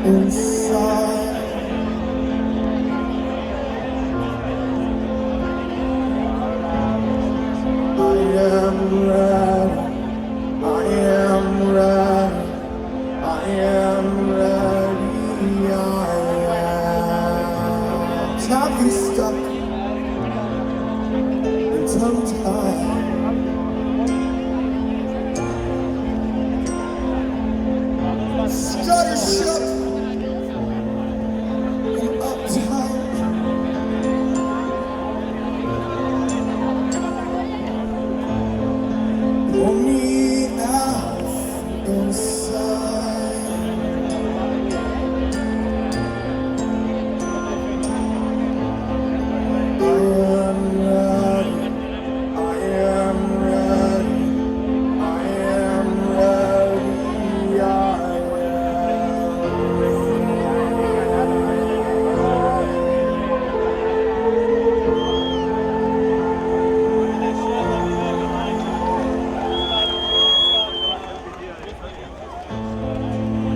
inside. I am ready. I am ready. I am ready. I am. Have you stuck in tongue-tied? Stutter shook and uptight. Pull me out inside. I am ready. I am ready. I am ready.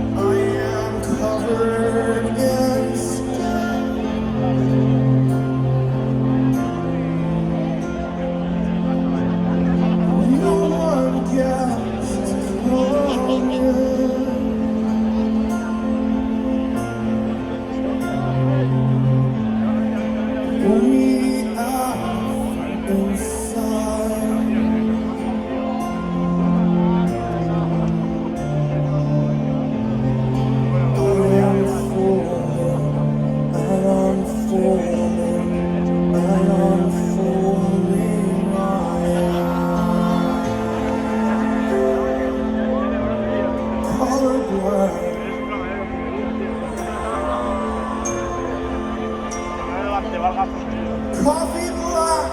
I am covered in skin. No one gets to come in. Pull me out inside. I am falling and unfolding and unfolding. I am colorblind. Coffee black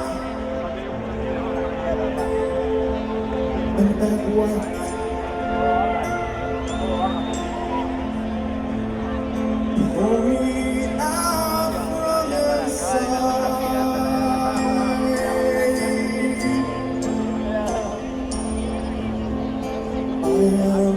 and egg white. Pull me out from inside. I am